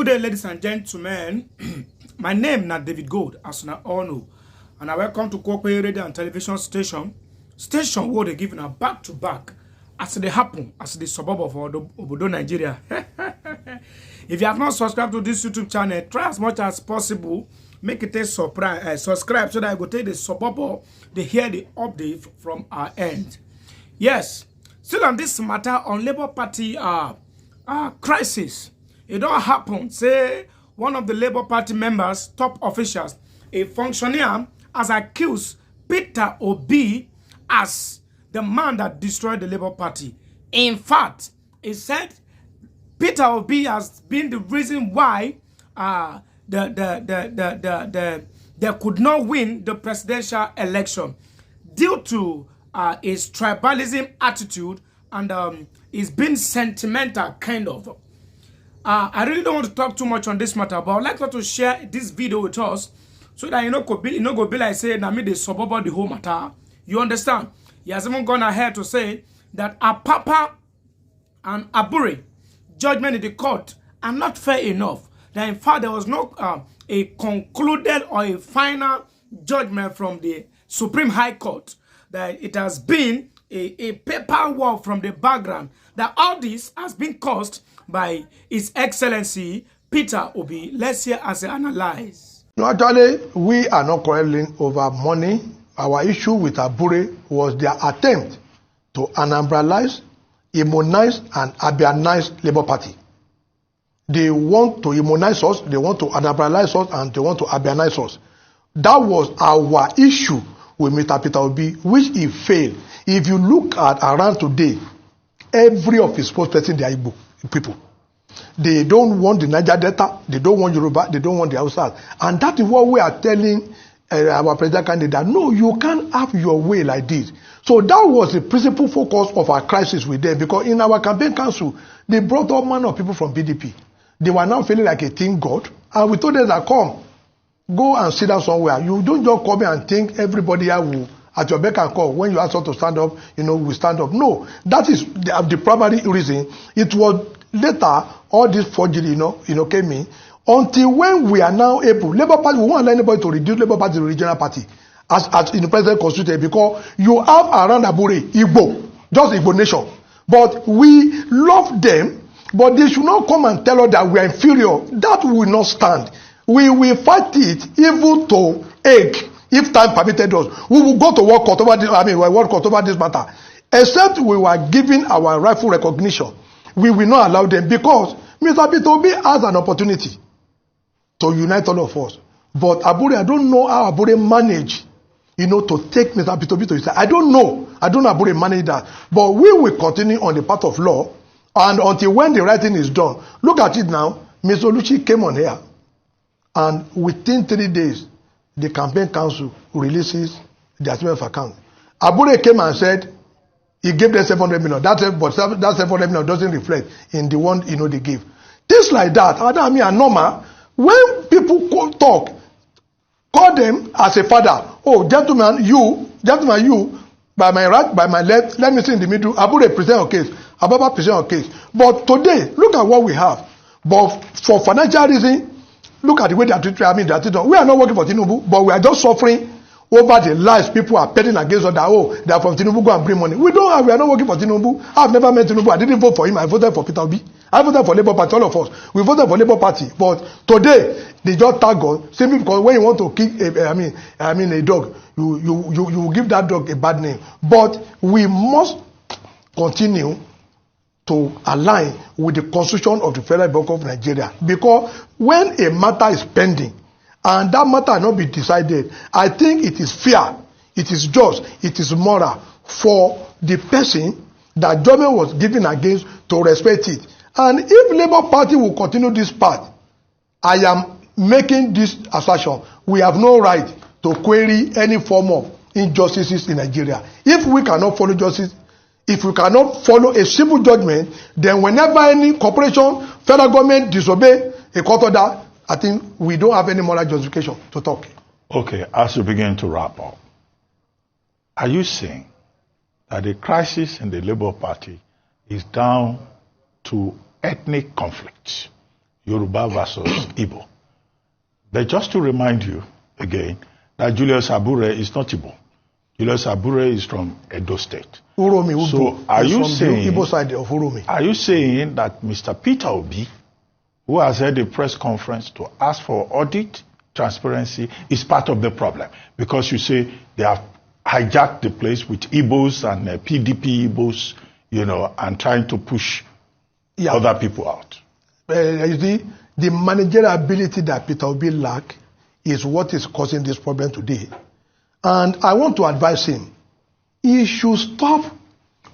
Good day, ladies and gentlemen. My name is David Gold, as you all know, and I welcome to Kokwe Radio and Television Station where they give a back to back as they happen as the suburb of Obodo, Nigeria. If you have not subscribed to this YouTube channel, try as much as possible. Make it a subscribe so that I go take the suburb. They hear the update from our end. Yes, still on this matter on Labour Party crisis. It don't happen. Say one of the Labour Party members, top officials, a functionary, has accused Peter Obi as the man that destroyed the Labour Party. In fact, he said Peter Obi has been the reason why they could not win the presidential election due to his tribalism attitude and his being sentimental kind of. I really don't want to talk too much on this matter, but I'd like to share this video with us so that you know go be like say na me the suburb the whole matter. You understand? He has even gone ahead to say that Apapa and Abure judgment in the court are not fair enough. That in fact there was no a concluded or a final judgment from the Supreme High Court. That it has been a paperwork from the background. That all this has been caused by His Excellency Peter Obi. Let's hear as I analyze. No, actually, we are not quarreling over money. Our issue with Abure was their attempt to Anambralize, immunize, and Abianize Labour Party. They want to immunize us, they want to Anambralize us, and they want to Abianize us. That was our issue with Mr. Peter Obi, which he failed. If you look at around today, every of his spokespersons, they are Igbo people. They don't want the Niger Delta, they don't want Yoruba, they don't want the Hausa. And that is what we are telling our president candidate. No, you can't have your way like this. So that was the principal focus of our crisis with them, because in our campaign council, they brought all manner of people from BDP. They were now feeling like a team god. And we told them that, come, go and sit down somewhere. You don't just come here and think everybody here will, at your beck and call, when you ask us to stand up, we stand up. No, that is the primary reason. It was later, all this forgery, came in, until when we are now able, Labour Party, we won't allow anybody to reduce Labour Party to the regional party, as in the present constitution, because you have around Abure, Igbo, just Igbo nation. But we love them, but they should not come and tell us that we are inferior. That will not stand. We will fight it, even to egg. If time permitted us, we will go to work court over this, work court over this matter. Except we were given our rightful recognition, we will not allow them, because Mr. Peter Obi has an opportunity to unite all of us. But Abure, I don't know how Abure managed, to take Mr. Peter Obi to his side. I don't know how Abure managed that. But we will continue on the path of law, and until when the right thing is done. Look at it now. Ms. Oluchi came on here, and within 3 days, the campaign council releases the statement of account. Abure came and said he gave them 700 million. But that 700 million doesn't reflect in the one they give. Things like that, I mean, are normal. When people talk, call them as a father. Oh, gentleman, you, by my right, by my left, let me sit in the middle. Abure present your case. Ababa present your case. But today, look at what we have. But for financial reason, look at the way they are treated. We are not working for Tinubu, but we are just suffering over the lies people are betting against us that, they are from Tinubu, go and bring money. We are not working for Tinubu. I've never met Tinubu. I didn't vote for him. I voted for Peter Obi. I voted for Labour Party, all of us. We voted for Labour Party. But today, they just tag God, simply because when you want to kick a dog, you give that dog a bad name. But we must continue to align with the constitution of the Federal Republic of Nigeria. Because when a matter is pending, and that matter has not been decided, I think it is fair, it is just, it is moral for the person that judgment was given against to respect it. And if Labour Party will continue this path, I am making this assertion, we have no right to query any form of injustices in Nigeria. If we cannot follow justice, if we cannot follow a simple judgment, then whenever any corporation, federal government disobey a court order, I think we don't have any moral justification to talk. Okay, as we begin to wrap up, are you saying that the crisis in the Labour Party is down to ethnic conflict? Yoruba versus Igbo. But just to remind you again that Julius Abure is not Igbo. Julius Abure is from Edo State. Uromi, so are you saying, Igbo side of Uromi? Are you saying that Mr. Peter Obi, who has held a press conference to ask for audit, transparency, is part of the problem? Because you say they have hijacked the place with Igbos and PDP Igbos, and trying to push other people out. You see, the managerial ability that Peter Obi lacks is what is causing this problem today. And I want to advise him, he should stop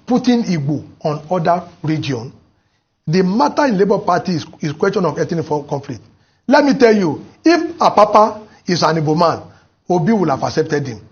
putting Igbo on other regions. The matter in Labour Party is question of ethnic conflict. Let me tell you, if Apapa is an Igbo man, Obi will have accepted him.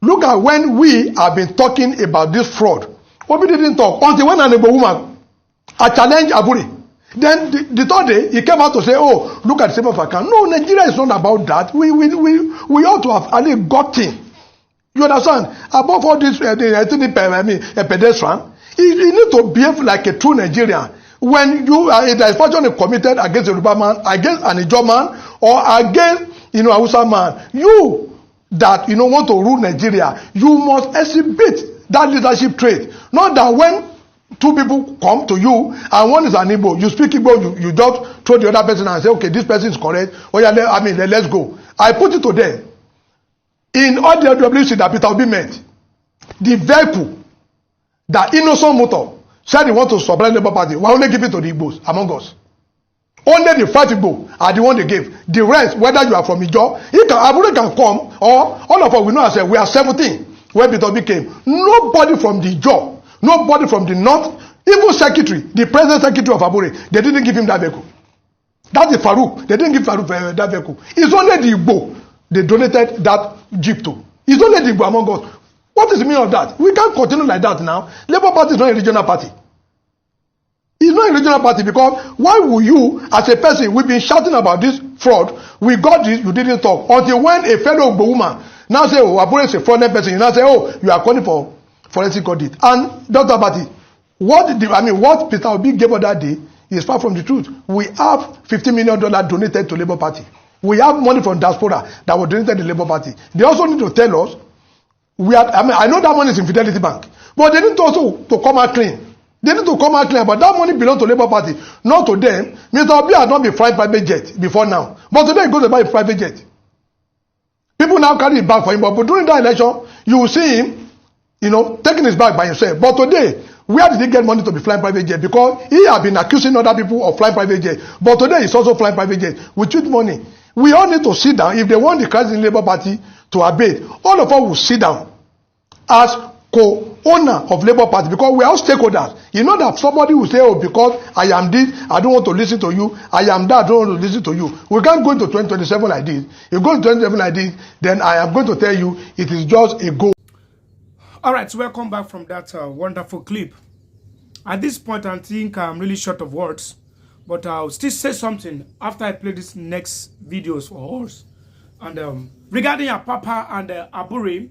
Look at when we have been talking about this fraud. Obi didn't talk until when an Igbo woman challenged Aburi. Then the third day, he came out to say, oh, look at the same of account. No, Nigeria is not about that. We ought to have only gotten. You understand? Above all this, pedestrian, you need to behave like a true Nigerian. When you are a person committed against a Yoruba man, against an Ijaw man, or against, a Hausa man, you that, want to rule Nigeria, you must exhibit that leadership trait. Not that when two people come to you and one is an Igbo, you speak Igbo, you just throw the other person and say, okay, this person is correct. Oh yeah, let's go. I put it to them. In all the WC that Peter Obi met, the vehicle that Innocent Motor said he want to supply the Labour Party, we only give it to the Igbos among us. Only the 5 Igbo are the one they gave. The rest, whether you are from Ijaw, Abure can come, or all of us, we know ourselves, we are 17 when Peter Obi came. Nobody from the Ijaw, nobody from the north, even secretary, the president secretary of Abure, they didn't give him that vehicle. That is Farouk. They didn't give Farouk that vehicle. It's only the Igbo they donated that jeep to. It's only the Igbo among us. What is the meaning of that? We can't continue like that now. Labour Party is not a regional party. It's not a regional party because why will you, as a person, we've been shouting about this fraud, we got this, you didn't talk. Until when a fellow Igbo woman now say, oh, Abure is a fraudulent person, you now say, oh, you are calling for forensic audit. And Dr. Bati, what Peter Obi gave us that day is far from the truth. We have $50 million donated to Labour Party. We have money from diaspora that was donated to the Labour Party. They also need to tell us, I know that money is in Fidelity Bank, but they need also to come out clean. They need to come out clean, but that money belongs to Labour Party, not to them. Mr. Obi has not been flying private jet before now, but today he goes to buy a private jet. People now carry it back for him, but during that election, you will see him, taking his bag by himself. But today, where did he get money to be flying private jet? Because he has been accusing other people of flying private jet. But today, he's also flying private jet with cheap money. We all need to sit down. If they want the crisis in Labour Party to abate, all of us will sit down as co-owner of Labour Party because we are all stakeholders. You know that somebody will say, oh, because I am this, I don't want to listen to you. I am that, I don't want to listen to you. We can't go into 2027 like this. If you go to 2027 like this, then I am going to tell you it is just a goal. All right, so welcome back from that wonderful clip. At this point, I think I'm really short of words, but I'll still say something after I play this next videos for us. And regarding Apapa and Abure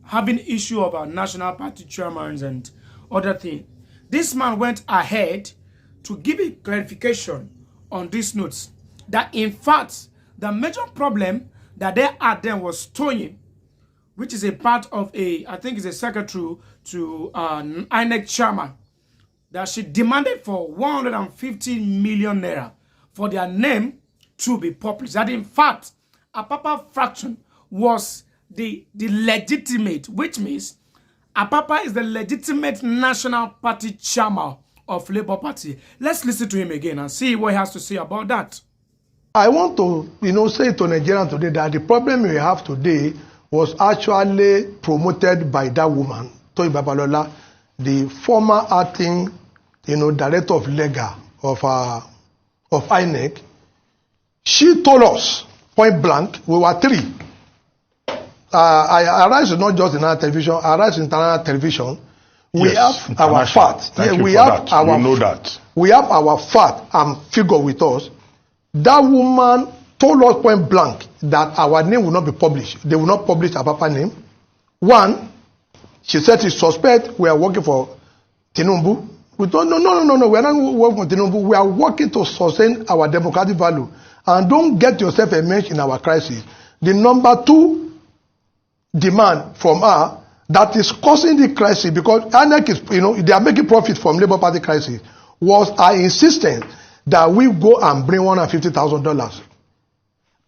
having issue of our national party chairmans and other thing, this man went ahead to give a clarification on these notes that in fact the major problem that they had then was Tony, which is a part of I think is a secretary to INEC chairman, that she demanded for 150 million naira for their name to be published. That in fact, Apapa fraction was the legitimate, which means Apapa is the legitimate national party chairman of Labour Party. Let's listen to him again and see what he has to say about that. I want to, say to Nigerians today that the problem we have today was actually promoted by that woman, Toyin Babalola, the former acting, director of legal of INEC. She told us point blank, we were 3. I rise not just in our television, I rise in international television. We have our fact. We have our fact and figure with us. That woman told us point blank that our name will not be published. They will not publish our Papa name. 1, she said she suspect we are working for Tinubu, We don't, no. We are not working with Tinubu. We are working to sustain our democratic value. And don't get yourself immersed in our crisis. The number 2 demand from her that is causing the crisis, because INEC is, they are making profit from Labour Party crisis, was our insistence that we go and bring $150,000.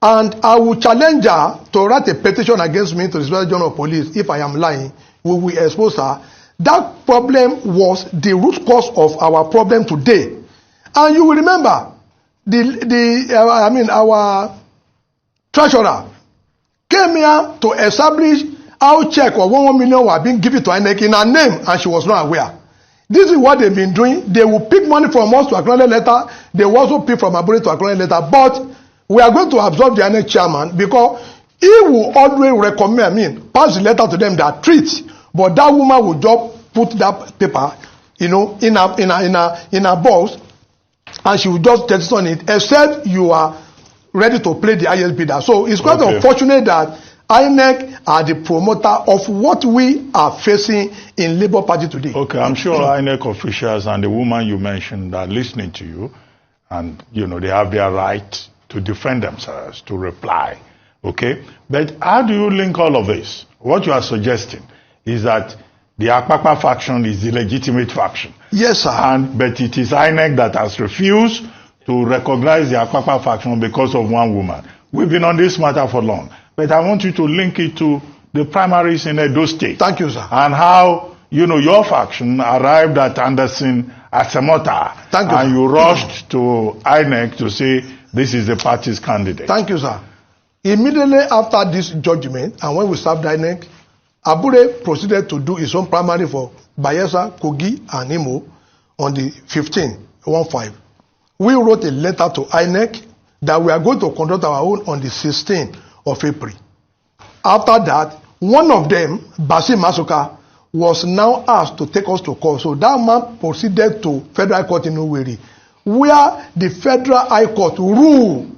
And I will challenge her to write a petition against me to the Inspector General of Police if I am lying. We will expose her. That problem was the root cause of our problem today. And you will remember, our treasurer came here to establish how check of 1 million were being given to INEC in her name, and she was not aware. This is what they've been doing. They will pick money from us to acknowledge letter. They will also pick from Abure to acknowledge letter. But we are going to absorb the INEC chairman, because he will always recommend, pass the letter to them that treat. But that woman will just put that paper, in a box, and she will just test on it, except you are ready to play the highest bidder. So it's quite unfortunate that INEC are the promoter of what we are facing in Labour Party today. Okay, I'm sure INEC officials and the woman you mentioned are listening to you, and they have their right to defend themselves, to reply. Okay, but how do you link all of this? What you are suggesting is that the Akpakpa faction is the legitimate faction. Yes, sir. But it is INEC that has refused to recognize the Akpakpa faction because of one woman. We've been on this matter for long. But I want you to link it to the primaries in Edo State. Thank you, sir. And how, your faction arrived at Anderson Asemota. Thank you, and sir. You rushed to INEC to say this is the party's candidate. Thank you, sir. Immediately after this judgment, and when we served INEC, Abure proceeded to do his own primary for Bayelsa, Kogi, and Imo on the 15th. We wrote a letter to INEC that we are going to conduct our own on the 16th of April. After that, one of them, Basim Masuka, was now asked to take us to court. So that man proceeded to Federal Court in Owerri, where the Federal High Court ruled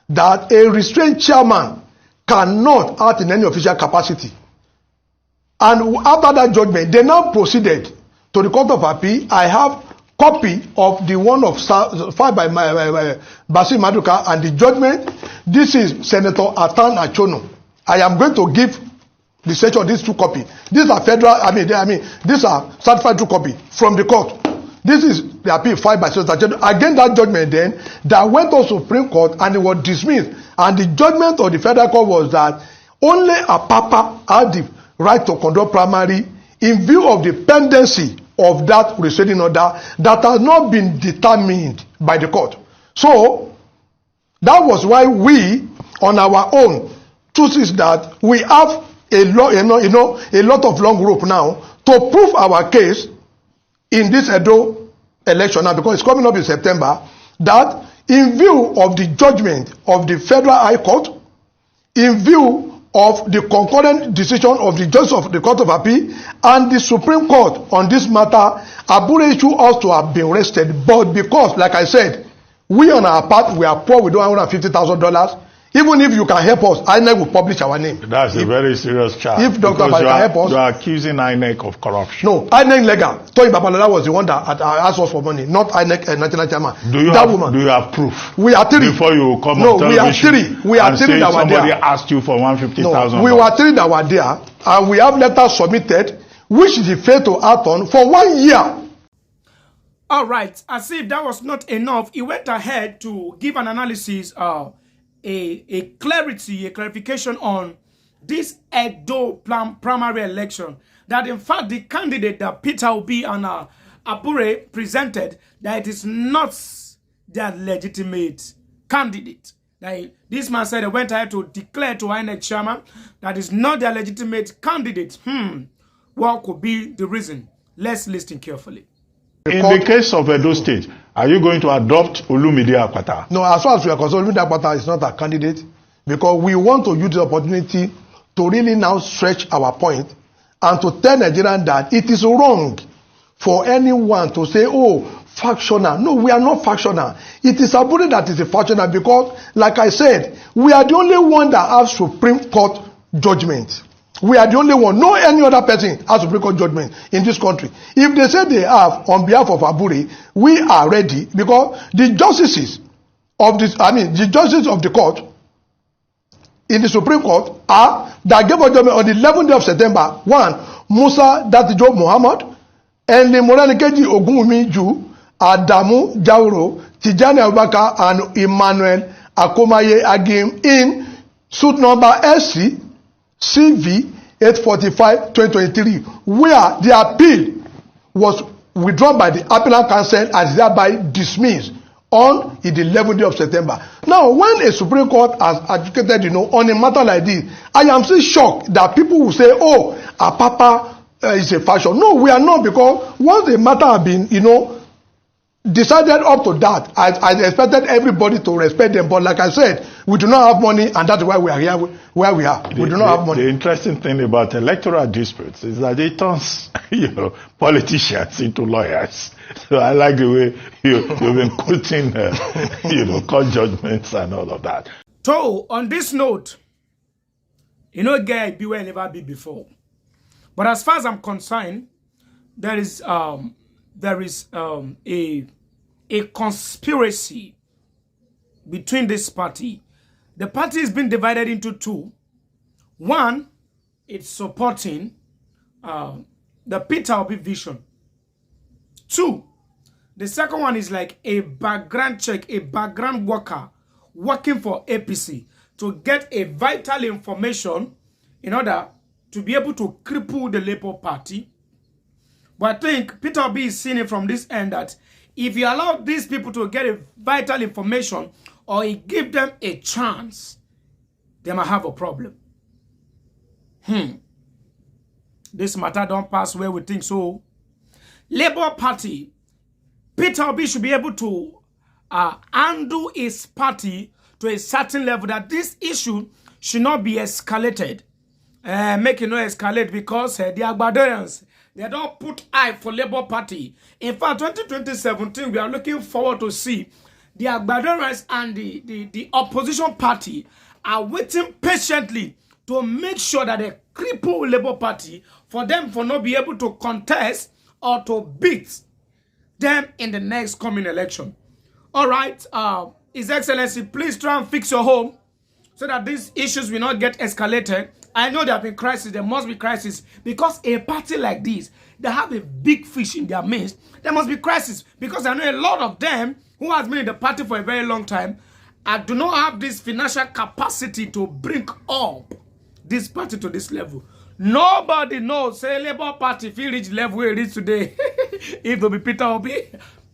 that a restrained chairman cannot act in any official capacity. And after that judgment, they now proceeded to the Court of Appeal. I have copy of the one filed by Basim Maduka and the judgment. This is Senator Atan Achono. I am going to give the search of these 2 copies. These are federal, these are certified 2 copies from the court. This is the appeal filed by Senator Achono against that judgment then that went to Supreme Court and it was dismissed. And the judgment of the federal court was that only Apapa had the right to conduct primary in view of the pendency of that restraining order that has not been determined by the court. So that was why we, on our own, chooses that we have a lot of long rope now to prove our case in this Edo election now, because it's coming up in September, that in view of the judgment of the Federal High Court, in view of the concurrent decision of the judge of the Court of Appeal and the Supreme Court on this matter, Abure issue us to have been arrested. But because, like I said, we on our part, we are poor, we don't have $150,000. Even if you can help us, INEC will publish our name. That's a very serious charge. If Dr. Bari can help us. You are accusing INEC of corruption. No, INEC legal. Toyin Babalola was the one that asked us for money, not INEC national chairman. Do you have proof? We are 3. Before you come on television, we are 3 that were there. Somebody asked you for $150,000. No, we were 3 that were there, and we have letters submitted, which he failed to act on for 1 year. All right, as if that was not enough, he went ahead to give an analysis, a clarification on this Edo primary election. That in fact the candidate that Peter Obi and Abure presented, that it is not their legitimate candidate. That this man said they went ahead to declare to INEC chairman that is not their legitimate candidate. What could be the reason? Let's listen carefully. In the case of Edo State, are you going to adopt Olumide Akpata? No, as far as we are concerned, Olumide Akpata is not a candidate, because we want to use the opportunity to really now stretch our point and to tell Nigerians that it is wrong for anyone to say, oh, factional. No, we are not factional. It is Abure that is a factional, because, like I said, we are the only one that has Supreme Court judgment. We are the only one. No any other person has Supreme Court judgment in this country. If they say they have on behalf of Abure, we are ready, because the justices of this, the justices of the court in the Supreme Court are that gave a judgment on the 11th day of September. 1, Musa Datijo Muhammad, Enli Morenikeji Ogunwumi Ju, Adamu Jauro, Tijani Abubakar, and Emmanuel Akomaye Agim in suit number SC CV 845/2023, where the appeal was withdrawn by the appellant counsel and thereby dismissed on the 11th day of September. Now, when a Supreme Court has adjudicated, on a matter like this, I am still shocked that people will say, "Oh, Apapa is a fashion." No, we are not, because once the matter has been, decided up to that, I expected everybody to respect them. But like I said, we do not have money, and that's why we are here where we are. We do not have money. The interesting thing about electoral disputes is that it turns, politicians into lawyers. So I like the way you've been quoting, court judgments and all of that. So on this note, guy be where never be before. But as far as I'm concerned, there is a conspiracy between this party. The party is being divided into two. One, it's supporting the Peter Obi vision. Two, the second one is like a background check, a background worker working for APC to get a vital information in order to be able to cripple the Labour Party. But I think Peter Obi is seeing it from this end that if you allow these people to get a vital information or you give them a chance, they might have a problem. This matter don't pass where we think so. Labour Party, Peter Obi should be able to undo his party to a certain level, that this issue should not be escalated. Make it not escalate, because the Agbadorians, they don't put eye for Labour Party. In fact, 2017, we are looking forward to see the Agbadorians and the opposition party are waiting patiently to make sure that they cripple Labour Party for them for not be able to contest or to beat them in the next coming election. All right, His Excellency, please try and fix your home so that these issues will not get escalated. I know there have been crises, there must be crisis, because a party like this, they have a big fish in their midst. There must be crisis, because I know a lot of them who has been in the party for a very long time, I do not have this financial capacity to bring up this party to this level. Nobody knows, say Labour Party, if you reach the level where it is today, if will be Peter Obi,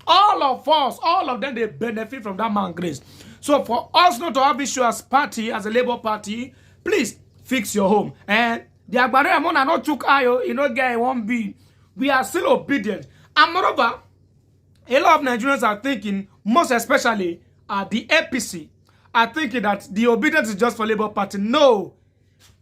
all of us, all of them, they benefit from that man grace. So for us not to have issue as party, as a Labour Party, please fix your home. And the Agbadora Mona not took ayo, guy won't be. We are still obedient. And moreover, a lot of Nigerians are thinking, most especially the APC, are thinking that the obedience is just for Labour Party. No.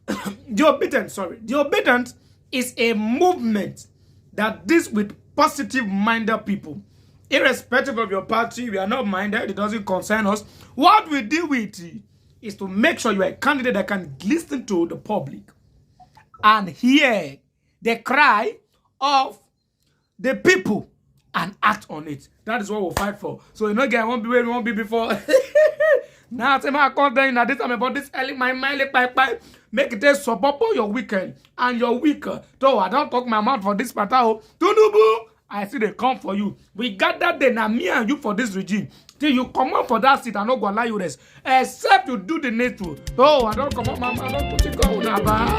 The obedience is a movement that deals with positive-minded people. Irrespective of your party, we are not minded, it doesn't concern us. What we deal with is to make sure you are a candidate that can listen to the public and hear the cry of the people and act on it. That is what we'll fight for. So guy won't be where we won't be before. Now I can't tell you that this time about this early my make it a support your weekend and your week. So I don't talk my mouth for this matter. I see they come for you. We got that day now, me and you for this regime. Till you come up for that seat, I not gonna allow you rest. Except you do the needful. Oh, I don't come up, mama. I don't put it on. Bye.